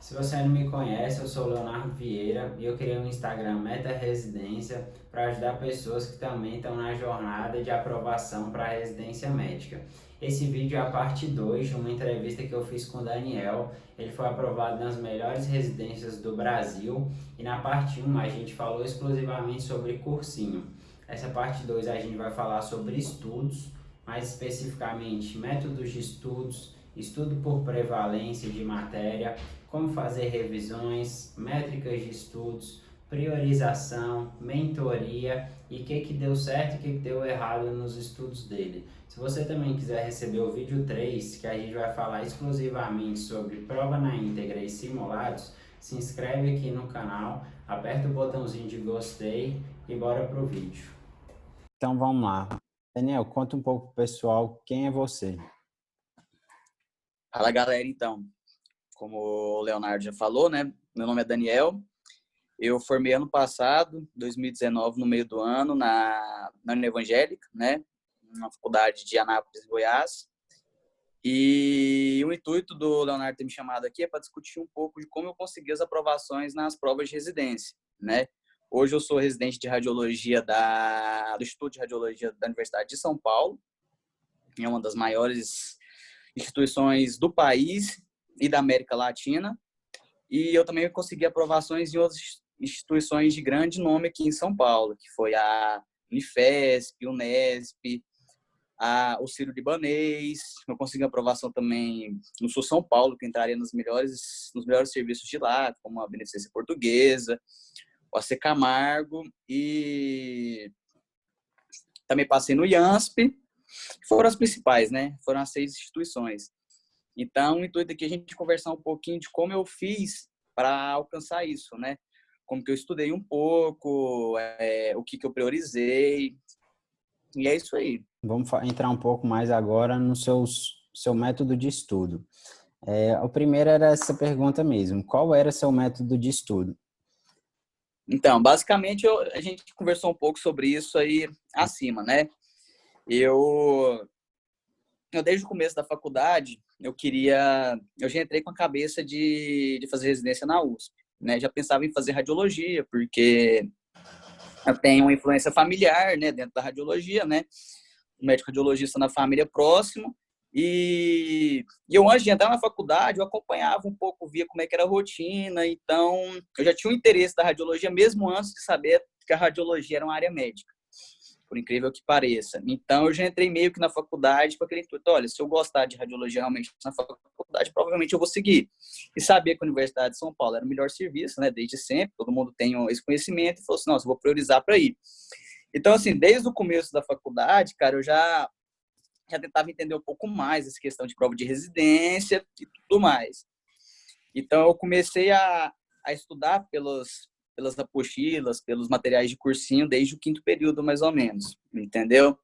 Se você não me conhece, eu sou o Leonardo Vieira e eu criei um Instagram Meta Residência para ajudar pessoas que também estão na jornada de aprovação para a residência médica. Esse vídeo é a parte 2 de uma entrevista que eu fiz com o Daniel. Ele foi aprovado nas melhores residências do Brasil e na parte um a gente falou exclusivamente sobre cursinho. Essa parte 2 a gente vai falar sobre estudos, mais especificamente métodos de estudos, estudo por prevalência de matéria, como fazer revisões, métricas de estudos, priorização, mentoria e o que deu certo e o que deu errado nos estudos dele. Se você também quiser receber o vídeo 3, que a gente vai falar exclusivamente sobre prova na íntegra e simulados, se inscreve aqui no canal, aperta o botãozinho de gostei e bora pro vídeo. Então vamos lá. Daniel, conta um pouco pro pessoal quem é você. Fala, galera, então. Como o Leonardo já falou, né? Meu nome é Daniel. Eu formei ano passado, 2019, no meio do ano, na União Evangélica, né? Na faculdade de Anápolis, Goiás. E o intuito do Leonardo ter me chamado aqui é para discutir um pouco de como eu consegui as aprovações nas provas de residência, né? Hoje eu sou residente de radiologia do Instituto de Radiologia da Universidade de São Paulo, é uma das maiores instituições do país e da América Latina. E eu também consegui aprovações em outras instituições de grande nome aqui em São Paulo, que foi a Unifesp, Unesp, o Sírio-Libanês. Eu consegui aprovação também no Sul São Paulo, que entraria nos melhores serviços de lá, como a Beneficência Portuguesa, o AC Camargo, e também passei no IANSP. Foram as principais, né? Foram as 6 instituições. Então, o intuito aqui é a gente conversar um pouquinho de como eu fiz para alcançar isso, né? Como que eu estudei um pouco, o que eu priorizei, e é isso aí. Vamos entrar um pouco mais agora no seu método de estudo. O primeiro era essa pergunta mesmo. Qual era seu método de estudo? Então, basicamente, a gente conversou um pouco sobre isso aí acima, né? Eu, desde o começo da faculdade, eu já entrei com a cabeça de fazer residência na USP, né? Já pensava em fazer radiologia, porque eu tenho uma influência familiar, né, dentro da radiologia, né? Um médico radiologista na família próximo. E eu, antes de entrar na faculdade, eu acompanhava um pouco, via como é que era a rotina. Então, eu já tinha um interesse da radiologia, mesmo antes de saber que a radiologia era uma área médica, por incrível que pareça. Então, eu já entrei meio que na faculdade com aquele intuito: olha, se eu gostar de radiologia realmente na faculdade, provavelmente eu vou seguir. E sabia que a Universidade de São Paulo era o melhor serviço, né, desde sempre, todo mundo tem esse conhecimento, e falou assim: nossa, eu vou priorizar para ir. Então, assim, desde o começo da faculdade, cara, eu já tentava entender um pouco mais essa questão de prova de residência e tudo mais. Então, eu comecei a estudar pelas apostilas, pelos materiais de cursinho, desde o quinto período, mais ou menos, entendeu?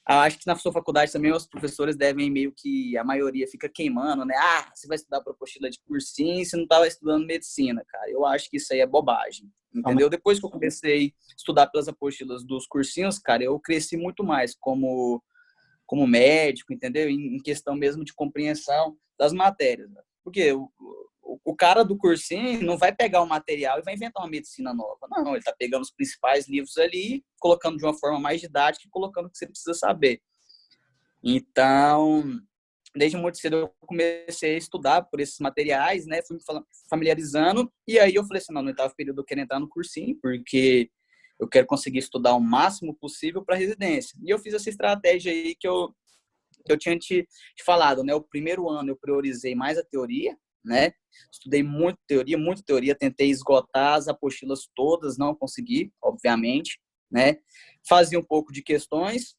Acho que na sua faculdade também os professores devem meio que, a maioria fica queimando, né? Ah, você vai estudar por apostila de cursinho e você não estava estudando medicina, cara. Eu acho que isso aí é bobagem, entendeu? Depois que eu comecei a estudar pelas apostilas dos cursinhos, cara, eu cresci muito mais como médico, entendeu? Em questão mesmo de compreensão das matérias. Né? Porque o cara do cursinho não vai pegar o material e vai inventar uma medicina nova. Não, ele está pegando os principais livros ali, colocando de uma forma mais didática e colocando o que você precisa saber. Então, desde muito cedo eu comecei a estudar por esses materiais, né? Fui me familiarizando, e aí eu falei assim: não, no oitavo período eu quero entrar no cursinho, porque eu quero conseguir estudar o máximo possível para residência. E eu fiz essa estratégia aí que eu tinha te falado, né? O primeiro ano eu priorizei mais a teoria, né? Estudei muita teoria, tentei esgotar as apostilas todas, não consegui, obviamente, né? Fazia um pouco de questões,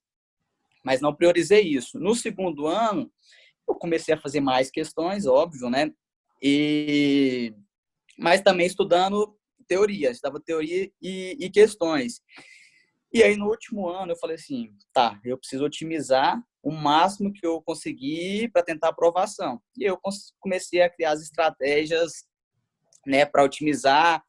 mas não priorizei isso. No segundo ano, eu comecei a fazer mais questões, óbvio, né? Mas também estudando teoria, estudava teoria e questões. E aí, no último ano, eu falei assim: tá, eu preciso otimizar o máximo que eu conseguir para tentar aprovação. E eu comecei a criar as estratégias, né, para otimizar.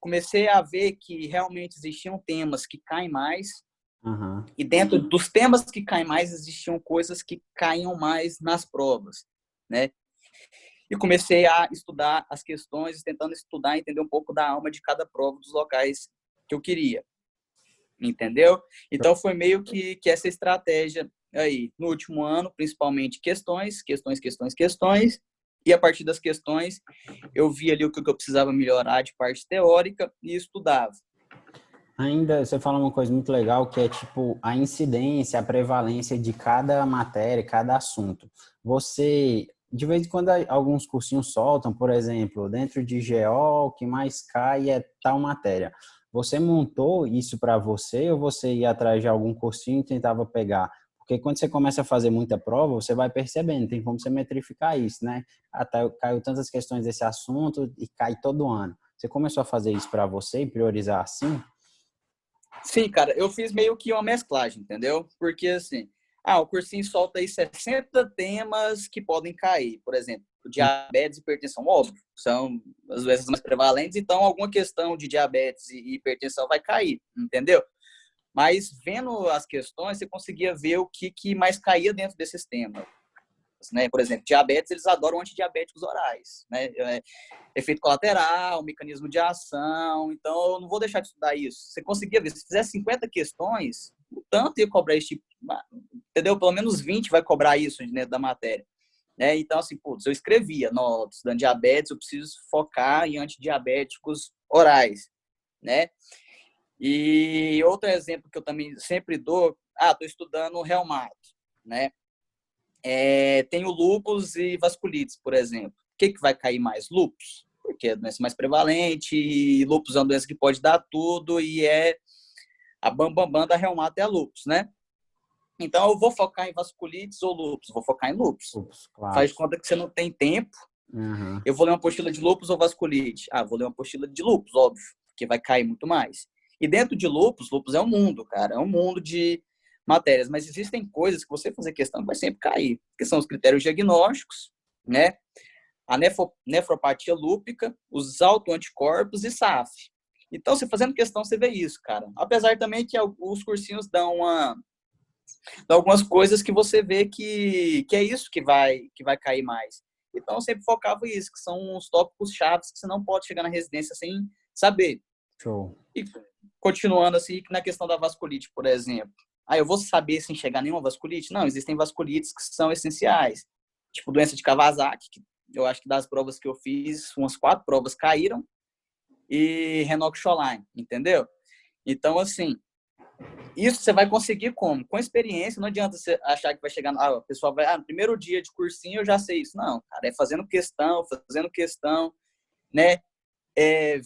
Comecei a ver que realmente existiam temas que caem mais, Uhum. e dentro dos temas que caem mais, existiam coisas que caíam mais nas provas, né? e comecei a estudar as questões, tentando estudar, entender um pouco da alma de cada prova dos locais que eu queria, entendeu? Então foi meio que essa estratégia aí, no último ano, principalmente questões, e a partir das questões eu via ali o que eu precisava melhorar de parte teórica e estudava. Ainda você fala uma coisa muito legal, que é tipo a incidência, a prevalência de cada matéria, cada assunto. Você, de vez em quando, alguns cursinhos soltam, por exemplo, dentro de GO, o que mais cai é tal matéria. Você montou isso para você ou você ia atrás de algum cursinho e tentava pegar? Porque quando você começa a fazer muita prova, você vai percebendo, tem como você metrificar isso, né? Até caiu tantas questões desse assunto e cai todo ano. Você começou a fazer isso para você e priorizar assim? Sim, cara, eu fiz meio que uma mesclagem, entendeu? Porque assim, o cursinho solta aí 60 temas que podem cair, por exemplo, diabetes e hipertensão, óbvio, são as doenças mais prevalentes, então alguma questão de diabetes e hipertensão vai cair, entendeu? Mas vendo as questões, você conseguia ver o que mais caía dentro desses temas, né? Por exemplo, diabetes, eles adoram antidiabéticos orais, né? Efeito colateral, mecanismo de ação. Então, eu não vou deixar de estudar isso. Você conseguia ver, se fizer 50 questões, o tanto ia cobrar esse tipo, entendeu? Pelo menos 20 vai cobrar isso dentro da matéria. Né? Então, assim, putz, eu escrevia, estudando diabetes, eu preciso focar em antidiabéticos orais, né? E outro exemplo que eu também sempre dou, estou estudando reumato, né? Tenho lúpus e vasculites, por exemplo. O que vai cair mais? Lúpus, porque é a doença mais prevalente, e lúpus é uma doença que pode dar tudo, e é a bambambam da reumato é a lúpus, né? Então, eu vou focar em vasculites ou lúpus? Vou focar em lúpus. Ups, claro. Faz de conta que você não tem tempo. Uhum. Eu vou ler uma apostila de lúpus ou vasculite? Vou ler uma apostila de lúpus, óbvio, porque vai cair muito mais. E dentro de lúpus é um mundo, cara. É um mundo de matérias. Mas existem coisas que você fazer questão vai sempre cair, que são os critérios diagnósticos, né? A nefropatia lúpica, os autoanticorpos e SAF. Então, você fazendo questão, você vê isso, cara. Apesar também que os cursinhos dão algumas coisas que você vê que é isso que vai cair mais. Então, eu sempre focava isso, que são os tópicos chaves que você não pode chegar na residência sem saber. Show. E continuando assim, na questão da vasculite, por exemplo. Eu vou saber sem chegar nenhuma vasculite? Não, existem vasculites que são essenciais. Tipo, doença de Kawasaki, que eu acho que das provas que eu fiz, umas 4 provas caíram, e Renox-Scholine, entendeu? Então, assim, isso você vai conseguir como? Com experiência, não adianta você achar que vai chegar, o pessoal vai, no primeiro dia de cursinho eu já sei isso. Não, cara, é fazendo questão, né?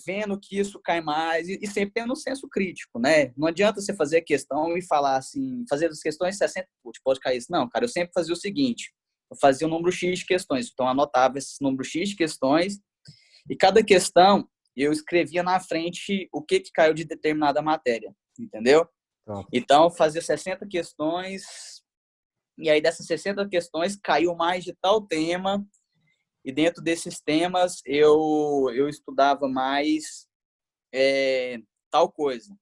Vendo que isso cai mais e sempre tendo um senso crítico, né? Não adianta você fazer a questão e falar assim, fazer as questões 60, pode cair isso. Não, cara, eu sempre fazia o seguinte, eu fazia um número X de questões, então eu anotava esse número X de questões e cada questão eu escrevia na frente o que caiu de determinada matéria, entendeu? Top. Então, eu fazia 60 questões, e aí dessas 60 questões caiu mais de tal tema, e dentro desses temas eu estudava mais tal coisa,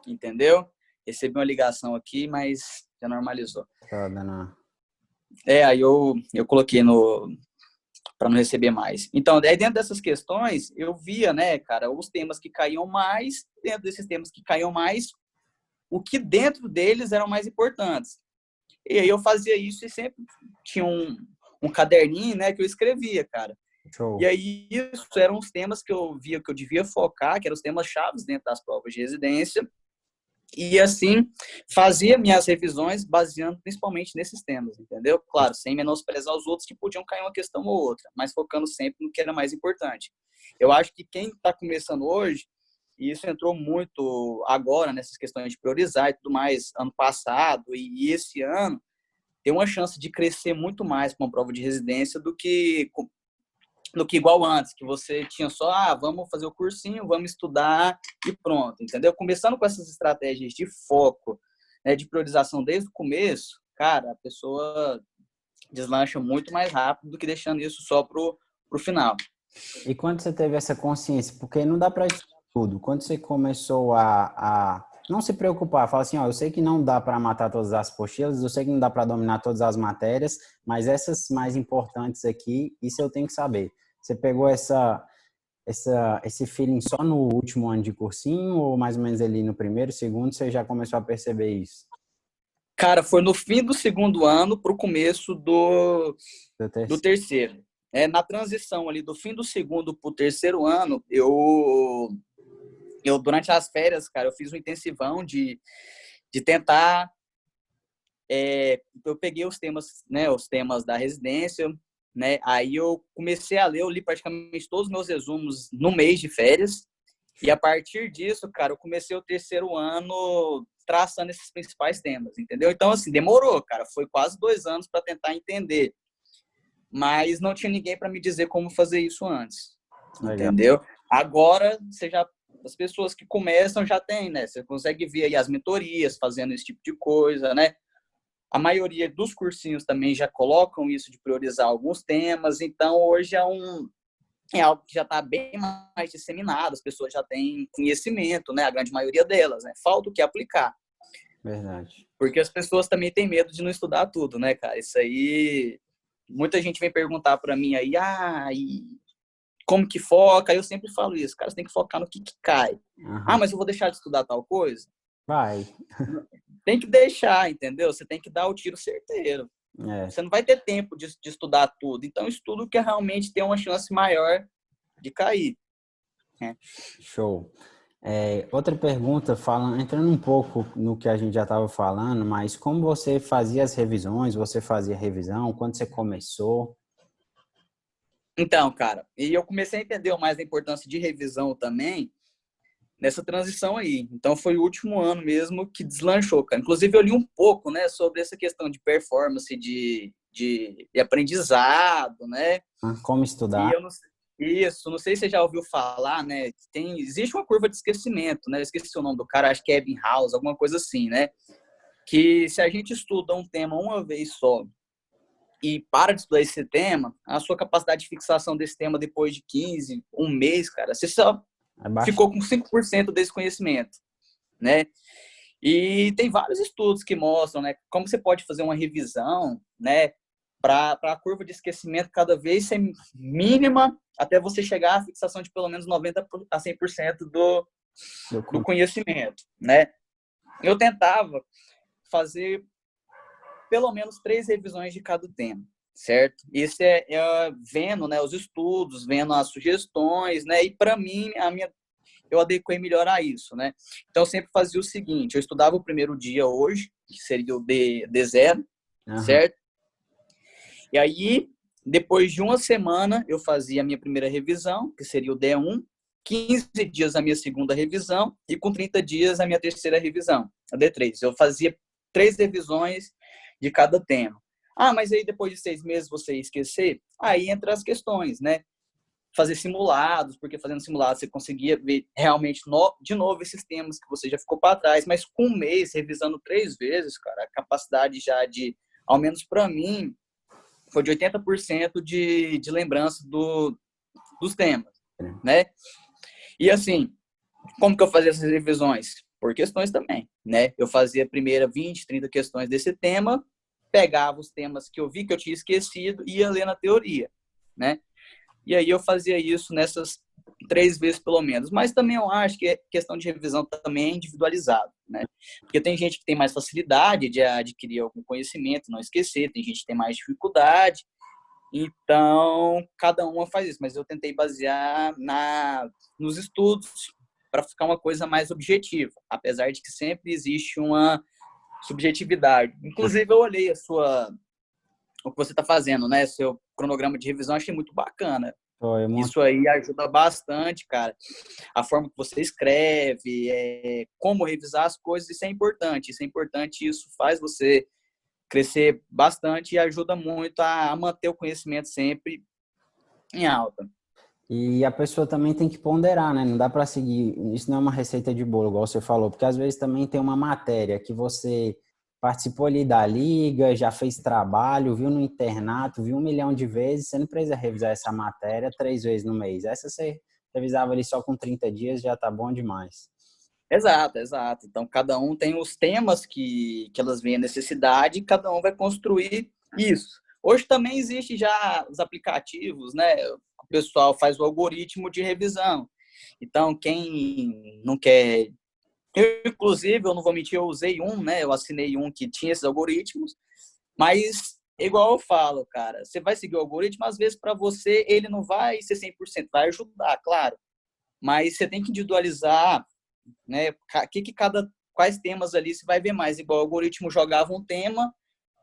entendeu? Recebi uma ligação aqui, mas já normalizou. Tá dando. Aí eu coloquei para não receber mais. Então, aí dentro dessas questões, eu via, né, cara, os temas que caíam mais, dentro desses temas que caíam mais, o que dentro deles eram mais importantes. E aí eu fazia isso e sempre tinha um caderninho, né, que eu escrevia, cara. Show. E aí isso eram os temas que eu via que eu devia focar, que eram os temas chaves dentro das provas de residência. E assim, fazia minhas revisões baseando principalmente nesses temas, entendeu? Claro, sem menosprezar os outros que podiam cair uma questão ou outra, mas focando sempre no que era mais importante. Eu acho que quem está começando hoje, e isso entrou muito agora nessas questões de priorizar e tudo mais, ano passado e esse ano, tem uma chance de crescer muito mais com uma prova de residência do que igual antes, que você tinha só, vamos fazer o cursinho, vamos estudar e pronto, entendeu? Começando com essas estratégias de foco, né, de priorização desde o começo, cara, a pessoa deslancha muito mais rápido do que deixando isso só pro final. E quando você teve essa consciência, porque não dá para estudar tudo, quando você começou a não se preocupar, fala assim, ó, eu sei que não dá para matar todas as apostilas, eu sei que não dá para dominar todas as matérias, mas essas mais importantes aqui, isso eu tenho que saber. Você pegou esse feeling só no último ano de cursinho ou mais ou menos ali no primeiro, segundo, você já começou a perceber isso? Cara, foi no fim do segundo ano para o começo do terceiro. Na transição ali do fim do segundo para o terceiro ano, eu durante as férias, cara, eu fiz um intensivão de tentar. Eu peguei os temas, né, os temas da residência, né? Aí eu comecei a ler, eu li praticamente todos os meus resumos no mês de férias. E a partir disso, cara, eu comecei o terceiro ano traçando esses principais temas, entendeu? Então, assim, demorou, cara. Foi quase 2 anos para tentar entender. Mas não tinha ninguém para me dizer como fazer isso antes, Legal. entendeu? Agora, as pessoas que começam já têm, né? Você consegue ver aí as mentorias fazendo esse tipo de coisa, né? A maioria dos cursinhos também já colocam isso de priorizar alguns temas. Então, hoje é algo que já está bem mais disseminado, as pessoas já têm conhecimento, né? A grande maioria delas, né? Falta o que aplicar. Verdade. Porque as pessoas também têm medo de não estudar tudo, né, cara? Isso aí, muita gente vem perguntar para mim aí, e como que foca? Eu sempre falo isso, cara, você tem que focar no que cai. Uhum. Mas eu vou deixar de estudar tal coisa? Vai. Tem que deixar, entendeu? Você tem que dar o tiro certeiro. É, Você não vai ter tempo de estudar tudo. Então, estudo que realmente tem uma chance maior de cair. Né? show. Outra pergunta, entrando um pouco no que a gente já estava falando, mas como você fazia as revisões? Você fazia revisão? Quando você começou? Então, cara, e eu comecei a entender mais a importância de revisão também nessa transição aí. Então, foi o último ano mesmo que deslanchou, cara. Inclusive, eu li um pouco, né, sobre essa questão de performance, de aprendizado, né? Como E estudar? eu não sei, isso, não sei se você já ouviu falar, né? Existe uma curva de esquecimento, né? Eu esqueci o nome do cara, acho que é Ebbinghaus, alguma coisa assim, né? Que se a gente estuda um tema uma vez só e para de estudar esse tema, a sua capacidade de fixação desse tema depois de 15, um mês, cara, você só Abaixo. ficou com 5% desse conhecimento, né? E tem vários estudos que mostram, né, como você pode fazer uma revisão, né, para a curva de esquecimento cada vez ser mínima até você chegar à fixação de pelo menos 90 a 100% do conhecimento, né? Eu tentava fazer pelo menos 3 revisões de cada tema, certo? Isso vendo, né, os estudos, vendo as sugestões, né? E para mim, eu adequei melhor a isso, né? Então, eu sempre fazia o seguinte, eu estudava o primeiro dia hoje, que seria o D0, Uhum. certo? E aí, depois de uma semana, eu fazia a minha primeira revisão, que seria o D1, 15 dias a minha segunda revisão e com 30 dias a minha terceira revisão, a D3. Eu fazia 3 revisões de cada tema. Mas aí depois de 6 meses você ia esquecer? Aí entra as questões, né? Fazer simulados, porque fazendo simulados você conseguia ver realmente de novo esses temas que você já ficou para trás, mas com um mês, revisando 3 vezes, cara, a capacidade já de, ao menos para mim, foi de 80% de lembrança dos temas, né? E assim, como que eu fazia essas revisões? Por questões também, né? Eu fazia a primeira 20, 30 questões desse tema, pegava os temas que eu vi que eu tinha esquecido e ia ler na teoria, né? E aí eu fazia isso nessas 3 vezes pelo menos. Mas também eu acho que questão de revisão também é individualizado, né? Porque tem gente que tem mais facilidade de adquirir algum conhecimento, não esquecer, tem gente que tem mais dificuldade. Então, cada uma faz isso, mas eu tentei basear nos estudos para ficar uma coisa mais objetiva, apesar de que sempre existe uma subjetividade. Inclusive, eu olhei o que você está fazendo, né? Seu cronograma de revisão, achei muito bacana. Foi Isso aí ajuda bastante, cara. A forma que você escreve, como revisar as coisas, isso é importante. Isso é importante, isso faz você crescer bastante e ajuda muito a manter o conhecimento sempre em alta. E a pessoa também tem que ponderar, né? Não dá para seguir. Isso não é uma receita de bolo, igual você falou, porque às vezes também tem uma matéria que você participou ali da liga, já fez trabalho, viu no internato, viu 1 milhão de vezes, você não precisa revisar essa matéria 3 vezes no mês. Essa você revisava ali só com 30 dias, já tá bom demais. Exato, exato. Então, cada um tem os temas que elas veem a necessidade e cada um vai construir isso. Hoje também existe já os aplicativos, né? O pessoal faz o algoritmo de revisão. Então, quem não quer... Inclusive, eu não vou mentir, eu usei um, né? Eu assinei um que tinha esses algoritmos, mas, igual eu falo, cara, você vai seguir o algoritmo, às vezes, para você, ele não vai ser 100%, vai ajudar, claro. Mas você tem que individualizar, né? Quais temas ali você vai ver mais. Igual o algoritmo jogava um tema,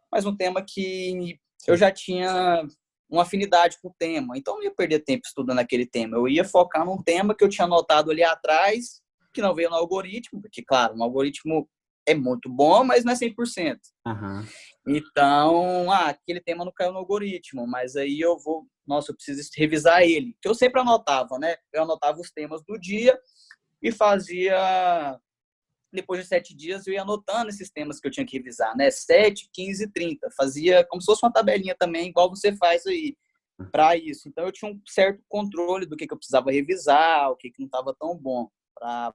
mas um tema que eu já tinha uma afinidade com o tema. Então, eu não ia perder tempo estudando aquele tema. Eu ia focar num tema que eu tinha anotado ali atrás, que não veio no algoritmo, porque, claro, um algoritmo é muito bom, mas não é 100%. Aham. Então, aquele tema não caiu no algoritmo, mas aí eu preciso revisar ele. Que eu sempre anotava, né? Eu anotava os temas do dia e fazia, depois de 7 dias, eu ia anotando esses temas que eu tinha que revisar, né? 7, 15, 30. Fazia como se fosse uma tabelinha também, igual você faz aí, para isso. Então, eu tinha um certo controle do que eu precisava revisar, o que não estava tão bom, para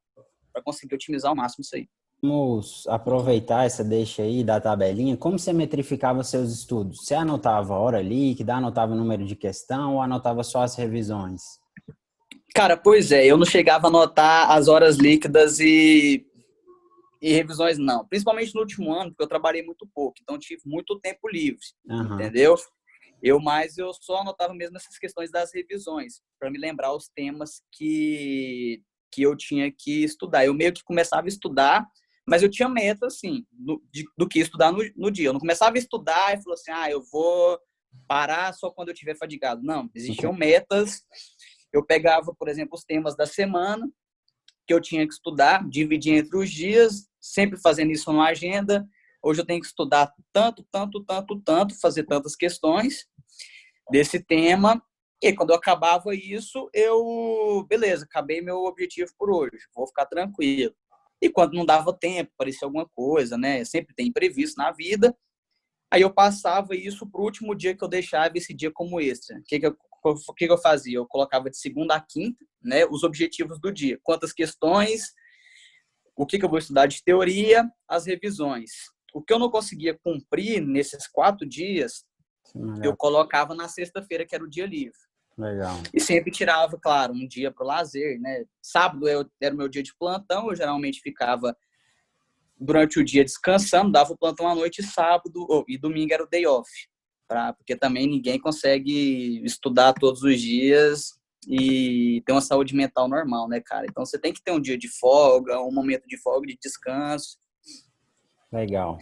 conseguir otimizar ao máximo isso aí. Vamos aproveitar essa deixa aí da tabelinha. Como você metrificava seus estudos? Você anotava a hora líquida, anotava o número de questão ou anotava só as revisões? Cara, pois é, eu não chegava a anotar as horas líquidas e revisões, não. Principalmente no último ano, porque eu trabalhei muito pouco, então tive muito tempo livre, Aham. entendeu? Eu só anotava mesmo essas questões das revisões, para me lembrar os temas que eu tinha que estudar. Eu meio que começava a estudar, mas eu tinha meta, assim, do que estudar no dia. Eu não começava a estudar e falou assim, eu vou parar só quando eu estiver fadigado. Não, existiam metas. Eu pegava, por exemplo, os temas da semana que eu tinha que estudar, dividir entre os dias, sempre fazendo isso numa agenda. Hoje eu tenho que estudar tanto, tanto, tanto, tanto, fazer tantas questões desse tema. E quando eu acabava isso, beleza, acabei meu objetivo por hoje, vou ficar tranquilo. E quando não dava tempo, parecia alguma coisa, né? Sempre tem imprevisto na vida. Aí eu passava isso para o último dia que eu deixava esse dia como extra. O que eu fazia? Eu colocava de segunda a quinta, né, os objetivos do dia. Quantas questões, o que eu vou estudar de teoria, as revisões. O que eu não conseguia cumprir nesses 4 dias, eu colocava na sexta-feira, que era o dia livre. Legal. E sempre tirava, claro, um dia para o lazer, né? Sábado era o meu dia de plantão, eu geralmente ficava durante o dia descansando, dava o plantão à noite, sábado e domingo era o day off, porque também ninguém consegue estudar todos os dias e ter uma saúde mental normal, né, cara? Então você tem que ter um dia de folga, um momento de folga, de descanso. Legal.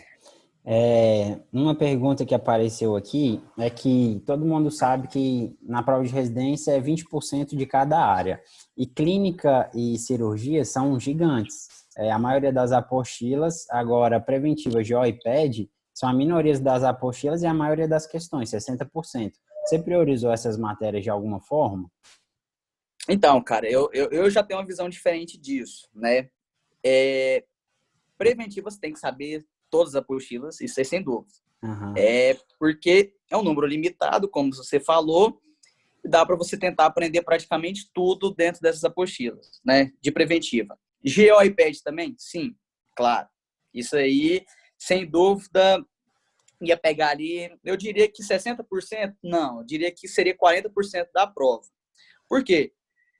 Uma pergunta que apareceu aqui é que todo mundo sabe que na prova de residência é 20% de cada área. E clínica e cirurgia são gigantes. A maioria das apostilas, agora preventiva, GO e PED, são a minoria das apostilas e a maioria das questões, 60%. Você priorizou essas matérias de alguma forma? Então, cara, eu já tenho uma visão diferente disso, né? Preventiva, você tem que saber todas as apostilas, isso é sem dúvida. Uhum. Porque é um número limitado, como você falou, e dá para você tentar aprender praticamente tudo dentro dessas apostilas, né? De preventiva. GO e PED também? Sim, claro. Isso aí, sem dúvida, ia pegar ali, eu diria que 60%, não, eu diria que seria 40% da prova. Por quê?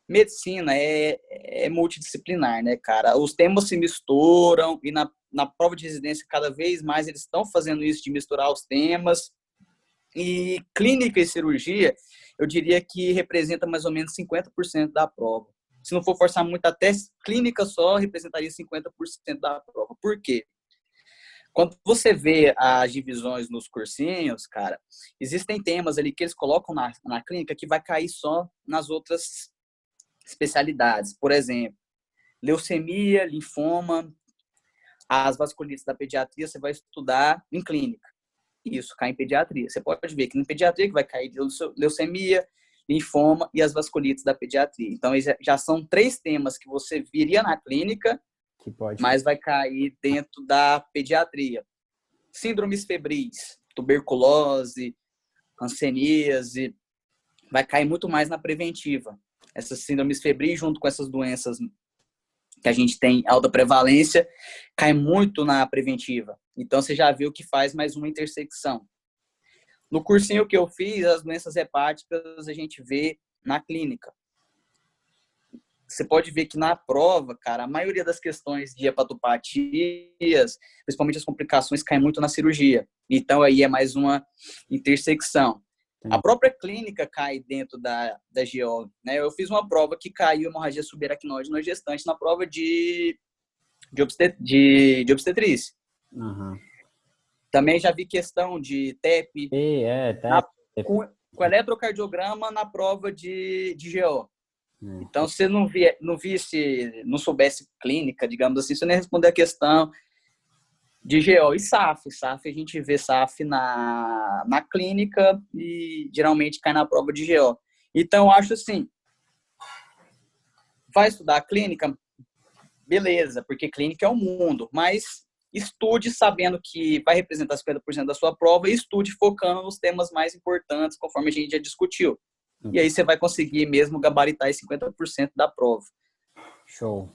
Medicina é multidisciplinar, né, cara? Os temas se misturam e na prova de residência, cada vez mais, eles estão fazendo isso de misturar os temas. E clínica e cirurgia, eu diria que representa mais ou menos 50% da prova. Se não for forçar muito, até clínica só representaria 50% da prova. Por quê? Quando você vê as divisões nos cursinhos, cara, existem temas ali que eles colocam na clínica que vai cair só nas outras especialidades. Por exemplo, leucemia, linfoma, as vasculites da pediatria você vai estudar em clínica. Isso cai em pediatria. Você pode ver que em pediatria que vai cair leucemia, linfoma e as vasculites da pediatria. Então, já são 3 temas que você viria na clínica, mas vai cair dentro da pediatria. Síndromes febris, tuberculose, hanseníase, vai cair muito mais na preventiva. Essas síndromes febris junto com essas doenças que a gente tem alta prevalência, cai muito na preventiva. Então, você já viu que faz mais uma intersecção. No cursinho que eu fiz, as doenças hepáticas a gente vê na clínica. Você pode ver que na prova, cara, a maioria das questões de hepatopatias, principalmente as complicações, caem muito na cirurgia. Então, aí é mais uma intersecção. A própria clínica cai dentro da GO, né? Eu fiz uma prova que caiu hemorragia subaracnoide na gestante na prova de obstetrícia. Uhum. Também já vi questão de TEP, TEP. Com eletrocardiograma na prova de GO. Então, se não soubesse clínica, digamos assim, você não ia responder a questão de GO. E SAF. SAF, a gente vê SAF na clínica e geralmente cai na prova de GO. Então, eu acho assim, vai estudar a clínica? Beleza, porque clínica é o mundo, mas estude sabendo que vai representar 50% da sua prova e estude focando nos temas mais importantes, conforme a gente já discutiu. E aí você vai conseguir mesmo gabaritar esses 50% da prova. Show.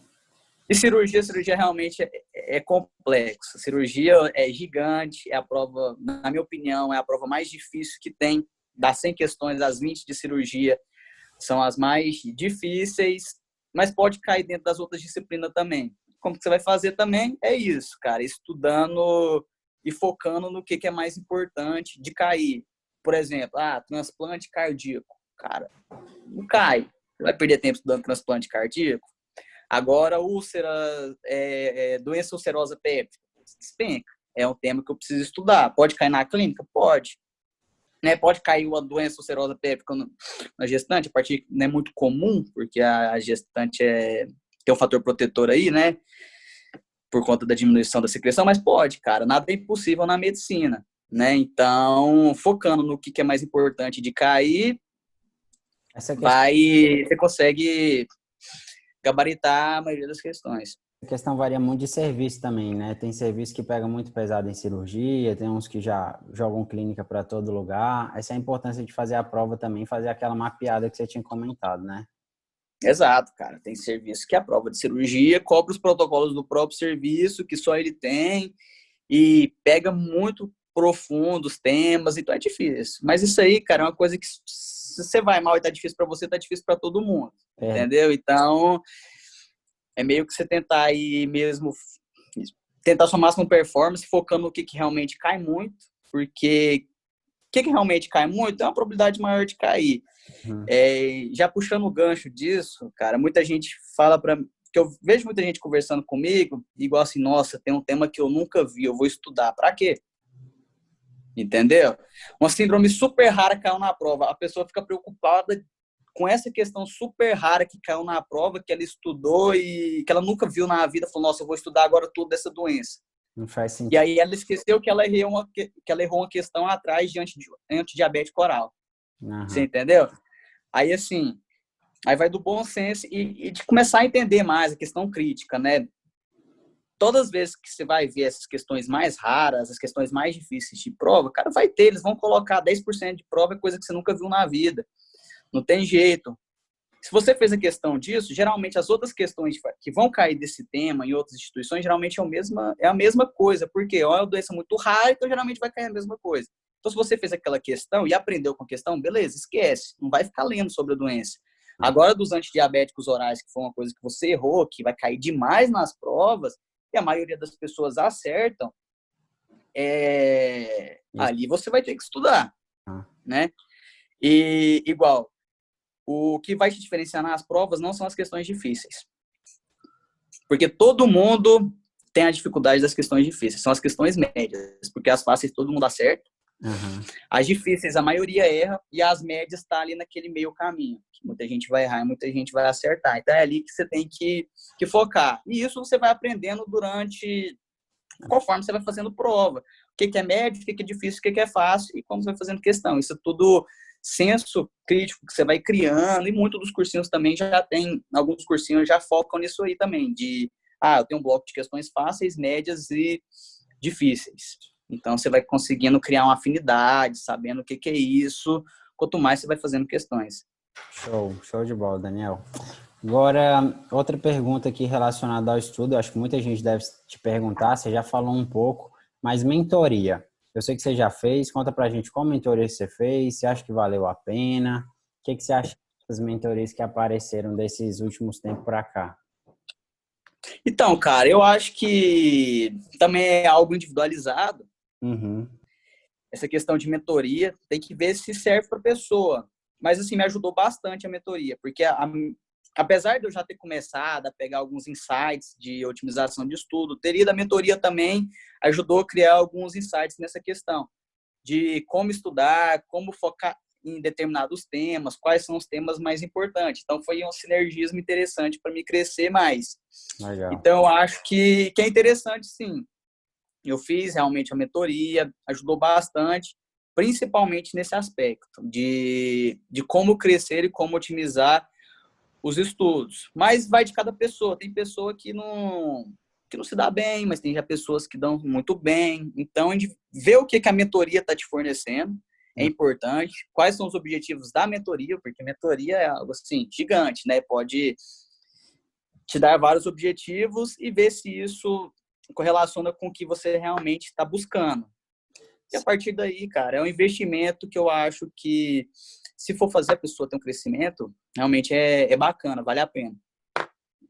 E cirurgia realmente é complexa. Cirurgia é gigante, é a prova, na minha opinião, é a prova mais difícil que tem. Das 100 questões, as 20 de cirurgia são as mais difíceis, mas pode cair dentro das outras disciplinas também. Como que você vai fazer também? É isso, cara, estudando e focando no que é mais importante de cair. Por exemplo, transplante cardíaco. Cara, não cai. Você vai perder tempo estudando transplante cardíaco? Agora, úlcera, doença ulcerosa péptica, despenca. É um tema que eu preciso estudar. Pode cair na clínica? Pode. Né? Pode cair uma doença ulcerosa péptica na gestante, a partir não é muito comum, porque a gestante tem um fator protetor aí, né? Por conta da diminuição da secreção, mas pode, cara. Nada é impossível na medicina, né? Então, focando no que é mais importante de cair, você consegue gabaritar a maioria das questões. A questão varia muito de serviço também, né? Tem serviço que pega muito pesado em cirurgia, tem uns que já jogam clínica para todo lugar. Essa é a importância de fazer a prova também, fazer aquela mapeada que você tinha comentado, né? Exato, cara. Tem serviço que a prova de cirurgia cobra os protocolos do próprio serviço, que só ele tem, e pega muito profundo os temas, então é difícil. Mas isso aí, cara, é uma coisa que se você vai mal e tá difícil para você, tá difícil para todo mundo, entendeu? Então, é meio que você tentar aí mesmo, tentar sua máxima performance, focando no que realmente cai muito, porque o que realmente cai muito é uma probabilidade maior de cair. Já puxando o gancho disso, cara, muita gente fala para mim, que eu vejo muita gente conversando comigo, igual assim, nossa, tem um tema que eu nunca vi, eu vou estudar. Para quê? Entendeu? Uma síndrome super rara caiu na prova. A pessoa fica preocupada com essa questão super rara que caiu na prova, que ela estudou e que ela nunca viu na vida, falou, nossa, eu vou estudar agora tudo dessa doença. Não faz sentido. E aí ela esqueceu que ela errou uma questão atrás de antidiabético oral. Você entendeu? Aí, assim, aí vai do bom senso e de começar a entender mais a questão crítica, né? Todas as vezes que você vai ver essas questões mais raras, as questões mais difíceis de prova, cara, vai ter, eles vão colocar 10% de prova, é coisa que você nunca viu na vida. Não tem jeito. Se você fez a questão disso, geralmente as outras questões que vão cair desse tema em outras instituições, geralmente é a mesma coisa, porque é uma doença muito rara, então geralmente vai cair a mesma coisa. Então, se você fez aquela questão e aprendeu com a questão, beleza, esquece, não vai ficar lendo sobre a doença. Agora, dos antidiabéticos orais, que foi uma coisa que você errou, que vai cair demais nas provas, e a maioria das pessoas acertam, ali você vai ter que estudar, né? E, igual, o que vai te diferenciar nas provas não são as questões difíceis. Porque todo mundo tem a dificuldade das questões difíceis. São as questões médias, porque as fáceis todo mundo acerta. As difíceis a maioria erra e as médias tá ali naquele meio caminho. Muita gente vai errar e muita gente vai acertar. Então é ali que você tem que focar. E isso você vai aprendendo conforme você vai fazendo prova. O que é médio, o que é difícil, o que é fácil e como você vai fazendo questão. Isso é tudo senso crítico que você vai criando, e muitos dos cursinhos também já tem, alguns cursinhos já focam nisso aí também, eu tenho um bloco de questões fáceis, médias e difíceis. Então, você vai conseguindo criar uma afinidade, sabendo o que é isso, quanto mais você vai fazendo questões. Show de bola, Daniel. Agora, outra pergunta aqui relacionada ao estudo, acho que muita gente deve te perguntar, você já falou um pouco, mas mentoria. Eu sei que você já fez, conta pra gente qual mentoria você fez, você acha que valeu a pena? O que você acha das mentorias que apareceram desses últimos tempos para cá? Então, cara, eu acho que também é algo individualizado. Uhum, Essa questão de mentoria tem que ver se serve para a pessoa. Mas, assim, me ajudou bastante a mentoria, porque apesar de eu já ter começado a pegar alguns insights de otimização de estudo, teria da mentoria também ajudou a criar alguns insights nessa questão de como estudar, como focar em determinados temas, quais são os temas mais importantes. Então, foi um sinergismo interessante para me crescer mais. legal. Então, eu acho que é interessante, sim. Eu fiz realmente a mentoria, ajudou bastante, principalmente nesse aspecto de como crescer e como otimizar os estudos. Mas vai de cada pessoa. Tem pessoa que não se dá bem, mas tem já pessoas que dão muito bem. Então, a gente vê o que a mentoria está te fornecendo, é importante. Quais são os objetivos da mentoria, porque a mentoria é algo assim, gigante, né? Pode te dar vários objetivos e ver se isso correlaciona com o que você realmente está buscando. E a partir daí, cara, é um investimento que eu acho que, se for fazer a pessoa ter um crescimento, realmente é bacana, vale a pena.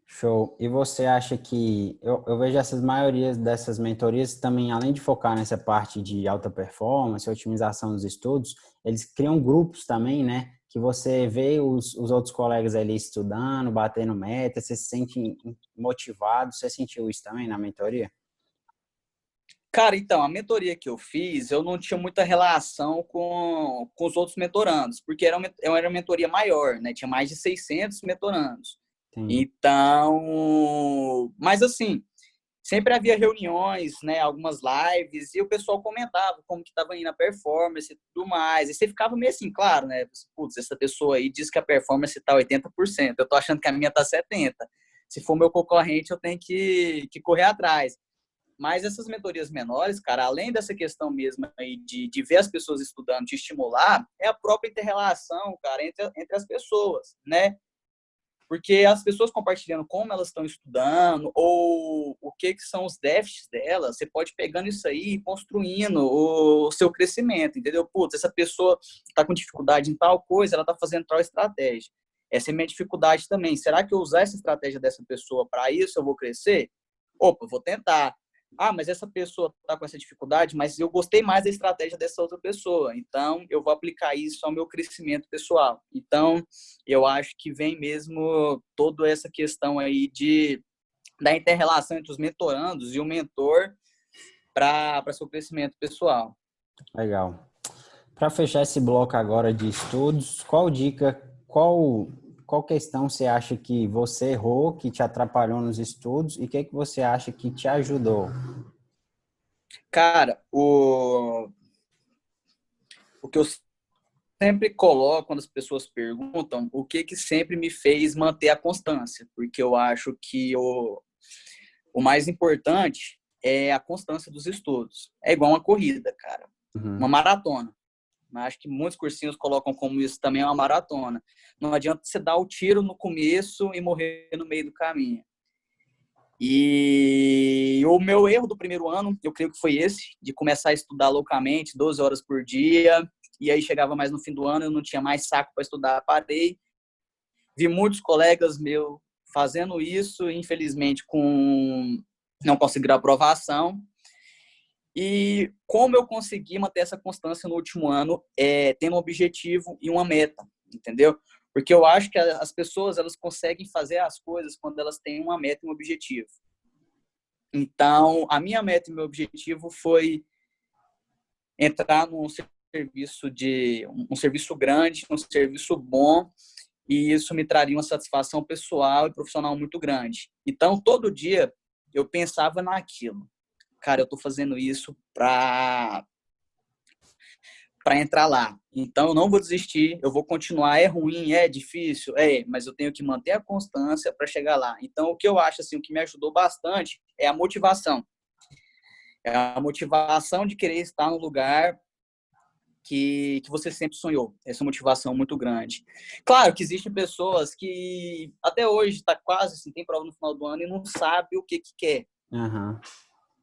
Show. E você acha que eu vejo essas maiorias dessas mentorias também, além de focar nessa parte de alta performance, otimização dos estudos, eles criam grupos também, né? Que você vê os outros colegas ali estudando, batendo meta, você se sente motivado. Você sentiu isso também na mentoria? Cara, então, a mentoria que eu fiz, eu não tinha muita relação com os outros mentorandos, porque era uma mentoria maior, né? Tinha mais de 600 mentorandos. Entendi. Então, mas assim, sempre havia reuniões, né, algumas lives, e o pessoal comentava como que estava indo a performance e tudo mais. E você ficava meio assim, claro, né? Putz, essa pessoa aí diz que a performance está 80%, eu tô achando que a minha tá 70%. Se for meu concorrente, eu tenho que correr atrás. Mas essas mentorias menores, cara, além dessa questão mesmo aí de ver as pessoas estudando, te estimular, é a própria inter-relação, cara, entre as pessoas, né? Porque as pessoas compartilhando como elas estão estudando ou o que são os déficits delas, você pode pegando isso aí e construindo o seu crescimento, entendeu? Putz, essa pessoa está com dificuldade em tal coisa, ela está fazendo tal estratégia. Essa é a minha dificuldade também. Será que eu usar essa estratégia dessa pessoa para isso eu vou crescer? Opa, vou tentar. Ah, mas essa pessoa está com essa dificuldade, mas eu gostei mais da estratégia dessa outra pessoa. Então, eu vou aplicar isso ao meu crescimento pessoal. Então, eu acho que vem mesmo toda essa questão aí da inter-relação entre os mentorandos e o mentor para seu crescimento pessoal. Legal. Para fechar esse bloco agora de estudos, qual dica, qual questão você acha que você errou, que te atrapalhou nos estudos e o que você acha que te ajudou? Cara, o que eu sempre coloco quando as pessoas perguntam o que sempre me fez manter a constância, porque eu acho que o mais importante é a constância dos estudos. É igual uma corrida, cara, uma Uhum. maratona. Acho que muitos cursinhos colocam como isso também é uma maratona. Não adianta você dar o tiro no começo e morrer no meio do caminho. E o meu erro do primeiro ano, eu creio que foi esse, de começar a estudar loucamente, 12 horas por dia, e aí chegava mais no fim do ano, eu não tinha mais saco para estudar, parei. Vi muitos colegas meus fazendo isso, infelizmente não conseguiram aprovação. E como eu consegui manter essa constância no último ano, tendo um objetivo e uma meta, entendeu? Porque eu acho que as pessoas elas conseguem fazer as coisas quando elas têm uma meta e um objetivo. Então, a minha meta e meu objetivo foi entrar num serviço grande, um serviço bom, e isso me traria uma satisfação pessoal e profissional muito grande. Então, todo dia eu pensava naquilo. Cara, eu estou fazendo isso para entrar lá. Então, eu não vou desistir, eu vou continuar. É ruim, é difícil, mas eu tenho que manter a constância para chegar lá. Então, o que eu acho, assim, o que me ajudou bastante é a motivação. É a motivação de querer estar no lugar que você sempre sonhou. Essa motivação muito grande. Claro que existem pessoas que até hoje está quase assim, tem prova no final do ano e não sabe o que quer. Uhum.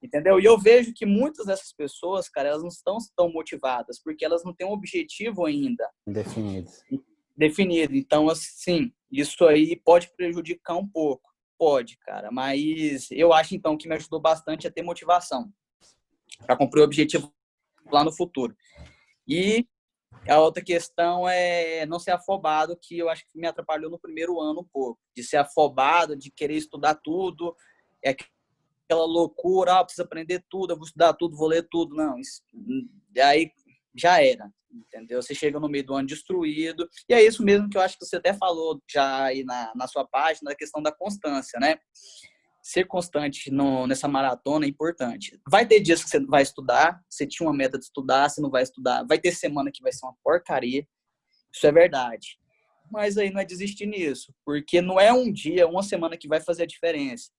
Entendeu? E eu vejo que muitas dessas pessoas, cara, elas não estão tão motivadas porque elas não têm um objetivo ainda definido. Então, assim, isso aí pode prejudicar um pouco. Pode, cara. Mas eu acho, então, que me ajudou bastante a ter motivação para cumprir o objetivo lá no futuro. E a outra questão é não ser afobado, que eu acho que me atrapalhou no primeiro ano um pouco. De ser afobado, de querer estudar tudo, é aquela loucura, preciso aprender tudo, eu vou estudar tudo, vou ler tudo. Não, isso, aí já era, entendeu? Você chega no meio do ano destruído, e é isso mesmo que eu acho que você até falou já aí na sua página, da questão da constância, né? Ser constante nessa maratona é importante. Vai ter dias que você vai estudar, você tinha uma meta de estudar, você não vai estudar. Vai ter semana que vai ser uma porcaria, isso é verdade. Mas aí não é desistir nisso, porque não é um dia, uma semana que vai fazer a diferença.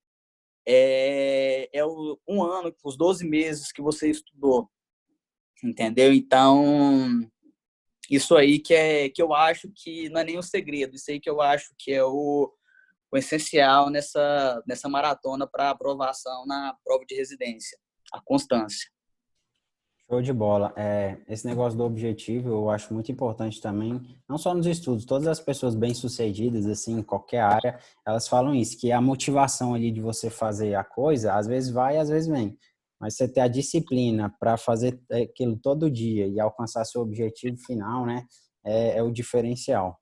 Um ano, os 12 meses que você estudou, entendeu? Então, isso aí que eu acho que não é nem um segredo, isso aí que eu acho que é o essencial nessa maratona para aprovação na prova de residência, a constância. Show de bola. Esse negócio do objetivo eu acho muito importante também, não só nos estudos, todas as pessoas bem-sucedidas, assim, em qualquer área, elas falam isso, que a motivação ali de você fazer a coisa, às vezes vai, às vezes vem. Mas você ter a disciplina para fazer aquilo todo dia e alcançar seu objetivo final, né, é o diferencial.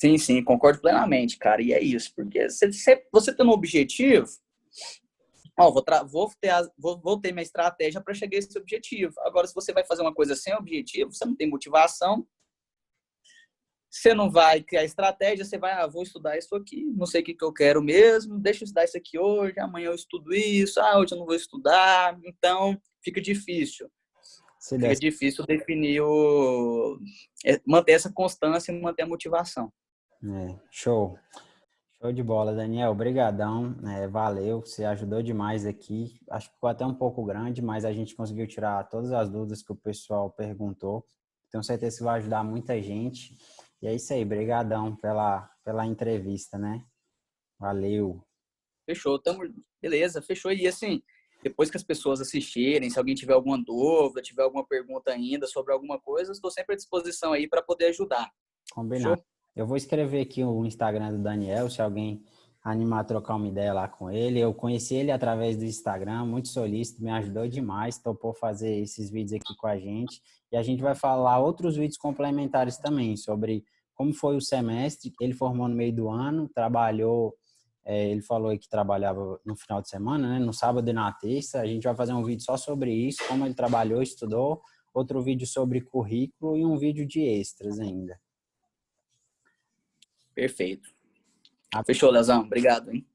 Sim, sim, concordo plenamente, cara. E é isso, porque você tendo um objetivo, vou ter minha estratégia para chegar a esse objetivo. Agora, se você vai fazer uma coisa sem objetivo, você não tem motivação, você não vai criar estratégia, você vai, vou estudar isso aqui, não sei o que eu quero mesmo, deixa eu estudar isso aqui hoje, amanhã eu estudo isso, hoje eu não vou estudar, então fica difícil. Fica difícil definir manter essa constância e manter a motivação. Show. Show de bola, Daniel. Obrigadão. Valeu, você ajudou demais aqui. Acho que ficou até um pouco grande, mas a gente conseguiu tirar todas as dúvidas que o pessoal perguntou. Tenho certeza que vai ajudar muita gente. E é isso aí, brigadão pela entrevista, né? Valeu. Fechou, beleza, fechou. E assim, depois que as pessoas assistirem, se alguém tiver alguma dúvida, tiver alguma pergunta ainda sobre alguma coisa, estou sempre à disposição aí para poder ajudar. Combinado. Fechou? Eu vou escrever aqui o Instagram do Daniel, se alguém animar a trocar uma ideia lá com ele. Eu conheci ele através do Instagram, muito solícito, me ajudou demais, topou fazer esses vídeos aqui com a gente. E a gente vai falar outros vídeos complementares também, sobre como foi o semestre. Ele formou no meio do ano, trabalhou, ele falou aí que trabalhava no final de semana, né? No sábado e na terça. A gente vai fazer um vídeo só sobre isso, como ele trabalhou, estudou. Outro vídeo sobre currículo e um vídeo de extras ainda. Perfeito. Fechou, Leozão. Obrigado, hein?